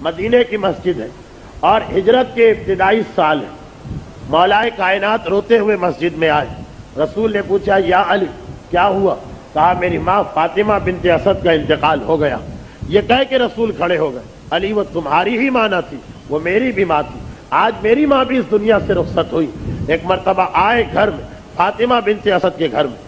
مدینے کی مسجد ہے اور ہجرت کے ابتدائی سال ہے۔ مولا کائنات روتے ہوئے مسجد میں آئے۔ رسول نے پوچھا یا علی کیا ہوا؟ کہا میری ماں فاطمہ بنت اسد کا انتقال ہو گیا۔ یہ کہہ کے رسول کھڑے ہو گئے، علی وہ تمہاری ہی ماں نہ تھی، وہ میری بھی ماں تھی، آج میری ماں بھی اس دنیا سے رخصت ہوئی۔ ایک مرتبہ آئے گھر میں، فاطمہ بنت اسد کے گھر میں،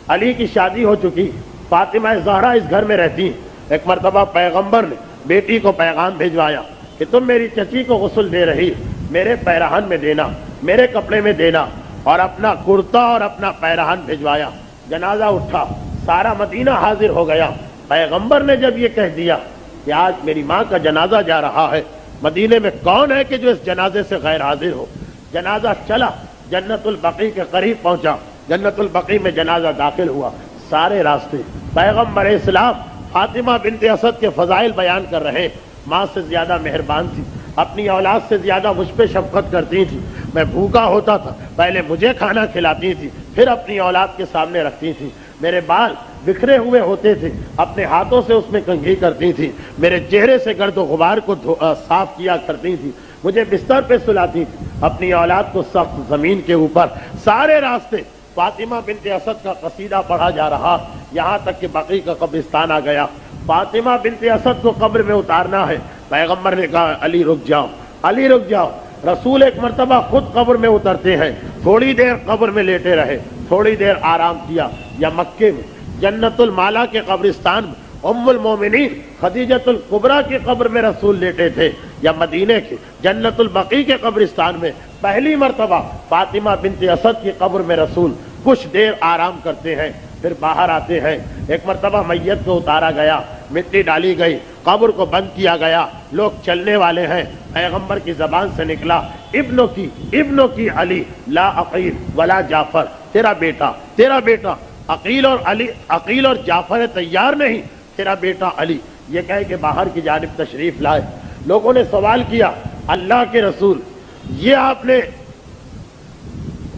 علی کی شادی ہو چکی، فاطمہ زہرا اس گھر میں رہتی ہیں۔ ایک مرتبہ پیغمبر نے بیٹی کو پیغام بھیجوایا کہ تم میری چچی کو غسل دے رہی، میرے پیرہن میں دینا، میرے کپڑے میں دینا، اور اپنا کرتا اور اپنا پیرہن بھیجوایا۔ جنازہ اٹھا، سارا مدینہ حاضر ہو گیا۔ پیغمبر نے جب یہ کہہ دیا کہ آج میری ماں کا جنازہ جا رہا ہے، مدینے میں کون ہے کہ جو اس جنازے سے غیر حاضر ہو؟ جنازہ چلا، جنت البقیع کے قریب پہنچا، جنت البقیع میں جنازہ داخل ہوا۔ سارے راستے پیغمبر اسلام فاطمہ بنت اسد کے فضائل بیان کر رہے ہیں۔ ماں سے زیادہ مہربان تھی، اپنی اولاد سے زیادہ مجھ پہ شفقت کرتی تھی۔ میں بھوکا ہوتا تھا، پہلے مجھے کھانا کھلاتی تھی، پھر اپنی اولاد کے سامنے رکھتی تھی۔ میرے بال بکھرے ہوئے ہوتے تھے، اپنے ہاتھوں سے اس میں کنگھی کرتی تھی، میرے چہرے سے گرد و غبار کو صاف کیا کرتی تھی، مجھے بستر پہ سلاتی تھی، اپنی اولاد کو سخت زمین کے اوپر۔ سارے راستے فاطمہ بنت اسد کا قصیدہ پڑھا جا رہا، یہاں تک کہ بقیع کا قبرستان آ گیا۔ فاطمہ بنت اسد کو قبر میں اتارنا ہے۔ پیغمبر نے کہا علی رک جاؤ، علی رک جاؤ۔ رسول ایک مرتبہ خود قبر میں اترتے ہیں، تھوڑی دیر قبر میں لیٹے رہے، تھوڑی دیر آرام کیا۔ یا مکے میں جنت المالا کے قبرستان میں ام المومنین خدیجۃ الکبریٰ کی قبر میں رسول لیٹے تھے، یا مدینے کے جنت البقیع کے قبرستان میں پہلی مرتبہ فاطمہ بنت اسد کی قبر میں رسول کچھ دیر آرام کرتے ہیں، پھر باہر آتے ہیں۔ ایک مرتبہ میت کو اتارا گیا، مٹی ڈالی گئی، قبر کو بند کیا گیا، لوگ چلنے والے ہیں۔ پیغمبر کی زبان سے نکلا ابنوں کی علی لا عقیل ولا جعفر، تیرا بیٹا عقیل اور جعفر طیار نہیں، تیرا بیٹا علی۔ یہ کہہ کہ باہر کی جانب تشریف لائے۔ لوگوں نے سوال کیا اللہ کے رسول، یہ آپ نے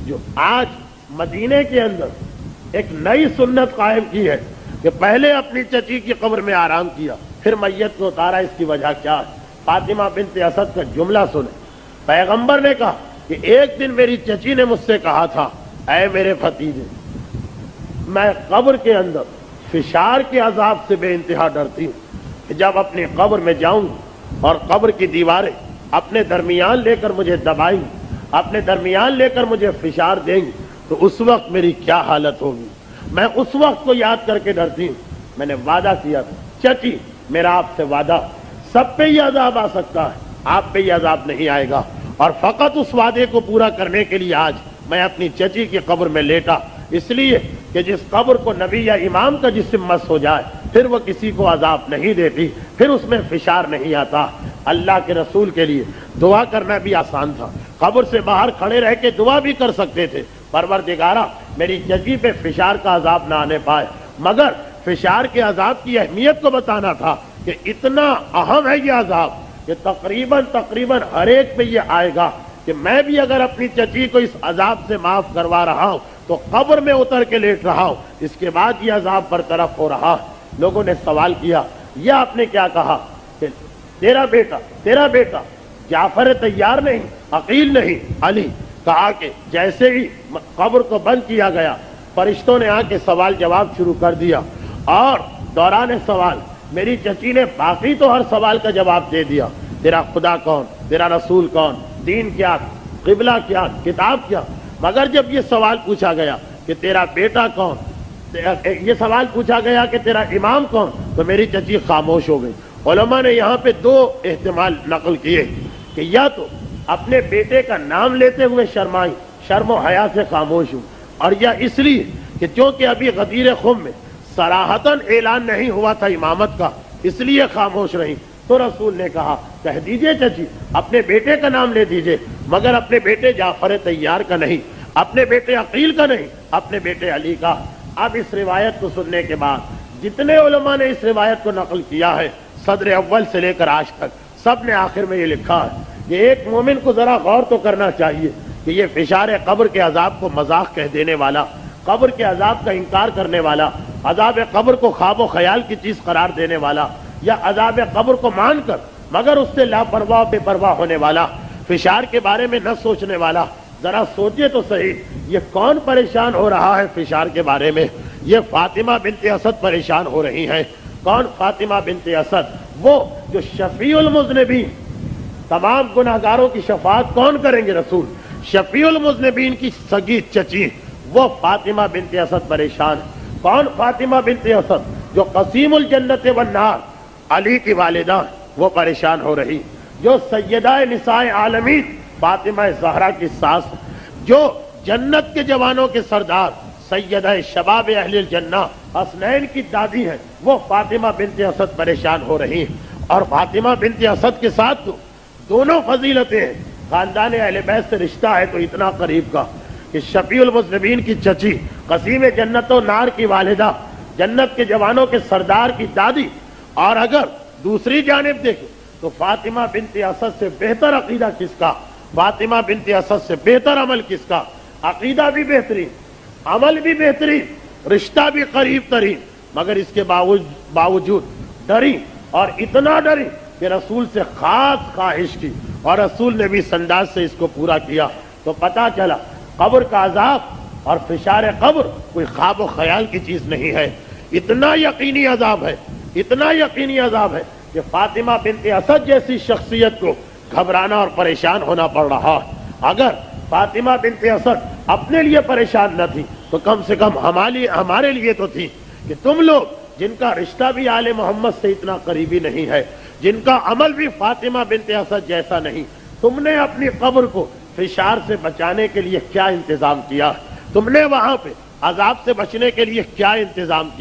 جو آج مدینے کے اندر ایک نئی سنت قائم کی ہے کہ پہلے اپنی چچی کی قبر میں آرام کیا پھر میت کو اتارا، اس کی وجہ کیا ہے؟ فاطمہ بنت اسد کا جملہ سنیں۔ پیغمبر نے کہا کہ ایک دن میری چچی نے مجھ سے کہا تھا اے میرے بھتیجے، میں قبر کے اندر فشار کے عذاب سے بے انتہا ڈرتی ہوں کہ جب اپنی قبر میں جاؤں اور قبر کی دیواریں اپنے درمیان لے کر مجھے دبائیں، اپنے درمیان لے کر مجھے فشار دیں گی تو اس وقت میری کیا حالت ہوگی؟ میں اس وقت کو یاد کر کے ڈرتی ہوں۔ میں نے وعدہ کیا تھا چچی، میرا آپ سے وعدہ، سب پہ یہ عذاب آ سکتا ہے، آپ پہ یہ عذاب نہیں آئے گا، اور فقط اس وعدے کو پورا کرنے کے لیے آج میں اپنی چچی کی قبر میں لیٹا، اس لیے کہ جس قبر کو نبی یا امام کا جسم مس ہو جائے پھر وہ کسی کو عذاب نہیں دیتی، پھر اس میں فشار نہیں آتا۔ اللہ کے رسول کے لیے دعا کرنا بھی آسان تھا، قبر سے باہر کھڑے رہ کے دعا بھی کر سکتے تھے، پروردگارا میری چچی پہ فشار کا عذاب نہ آنے پائے، مگر فشار کے عذاب کی اہمیت کو بتانا تھا کہ اتنا اہم ہے یہ عذاب کہ تقریباً ہر ایک پہ یہ آئے گا کہ میں بھی اگر اپنی چچی کو اس عذاب سے معاف کروا رہا ہوں تو قبر میں اتر کے لیٹ رہا ہوں، اس کے بعد یہ عذاب برطرف ہو رہا۔ لوگوں نے سوال کیا یہ آپ نے کیا کہا کہ تیرا بیٹا جعفر طیار نہیں، عقیل نہیں، علی؟ کہا کہ جیسے ہی قبر کو بند کیا گیا فرشتوں نے آ کے سوال جواب شروع کر دیا، اور دوران سوال میری چچی نے باقی تو ہر سوال کا جواب دے دیا، تیرا خدا کون، تیرا رسول کون، دین کیا، قبلہ کیا، کتاب کیا، مگر جب یہ سوال پوچھا گیا کہ تیرا بیٹا کون، یہ سوال پوچھا گیا کہ تیرا امام کون، تو میری چچی خاموش ہو گئی۔ علماء نے یہاں پہ دو احتمال نقل کیے کہ یا تو اپنے بیٹے کا نام لیتے ہوئے شرمائی، شرم و حیا سے خاموش ہوں، اور یا اس لیے کہ چونکہ ابھی غدیر خم میں صراحتاً اعلان نہیں ہوا تھا امامت کا، اس لیے خاموش رہی۔ تو رسول نے کہا کہہ دیجئے چچی اپنے بیٹے کا نام لے دیجئے، مگر اپنے بیٹے جعفر طیار کا نہیں، اپنے بیٹے عقیل کا نہیں، اپنے بیٹے علی کا۔ اب اس روایت کو سننے کے بعد جتنے علماء نے اس روایت کو نقل کیا ہے صدر اول سے لے کر آج تک، سب نے آخر میں یہ لکھا ہے کہ ایک مومن کو ذرا غور تو کرنا چاہیے کہ یہ فشار قبر کے عذاب کو مذاق کہہ دینے والا، قبر کے عذاب کا انکار کرنے والا، عذاب قبر کو خواب و خیال کی چیز قرار دینے والا، یا عذاب قبر کو مان کر مگر اس سے لاپرواہ بے پرواہ ہونے والا، فشار کے بارے میں نہ سوچنے والا۔ ذرا سوچے تو صحیح، یہ کون پریشان ہو رہا ہے فشار کے بارے میں؟ یہ فاطمہ بنت اسد پریشان ہو رہی ہیں۔ کون فاطمہ بنت اسد؟ وہ جو شفیع المذنبین، تمام گناہگاروں کی شفاعت کون کریں گے؟ رسول۔ شفیع المذنبین کی سگی چچی وہ فاطمہ بنت اسد پریشان۔ کون فاطمہ بنت اسد؟ جو قسیم الجنت والنار، علی کی والدہ، وہ پریشان ہو رہی۔ جو سیدہ نساء عالمین فاطمہ زہرا کی ساس، جو جنت کے جوانوں کے سردار سیدہ شباب اہل الجنہ حسنین کی دادی ہیں، وہ فاطمہ بنت اسد پریشان ہو رہی ہیں۔ اور فاطمہ بنت اسد کے ساتھ تو دونوں فضیلتیں ہیں۔ خاندان اہل بیت سے رشتہ ہے تو اتنا قریب کا کہ شفیع المذنبین کی چچی، قسیم جنت و نار کی والدہ، جنت کے جوانوں کے سردار کی دادی، اور اگر دوسری جانب دیکھیں تو فاطمہ بنت اسد سے بہتر عقیدہ کس کا؟ فاطمہ بنت اسد سے بہتر عمل کس کا؟ عقیدہ بھی بہترین، عمل بھی بہترین، رشتہ بھی قریب ترین، مگر اس کے باوجود ڈری، اور اتنا ڈری کہ رسول سے خاص خواہش کی، اور رسول نے بھی اس انداز سے اس کو پورا کیا۔ تو پتا چلا قبر کا عذاب اور فشار قبر کوئی خواب و خیال کی چیز نہیں ہے، اتنا یقینی عذاب ہے، اتنا یقینی عذاب ہے کہ فاطمہ بنت اسد جیسی شخصیت کو گھبرانا اور پریشان ہونا پڑ رہا۔ اگر فاطمہ بنت اسد اپنے لیے پریشان نہ تھی تو کم سے کم ہمارے لیے تو تھی، کہ تم لوگ جن کا رشتہ بھی آل محمد سے اتنا قریبی نہیں ہے، جن کا عمل بھی فاطمہ بنت اسد جیسا نہیں، تم نے اپنی قبر کو فشار سے بچانے کے لیے کیا انتظام کیا؟ تم نے وہاں پہ عذاب سے بچنے کے لیے کیا انتظام کیا؟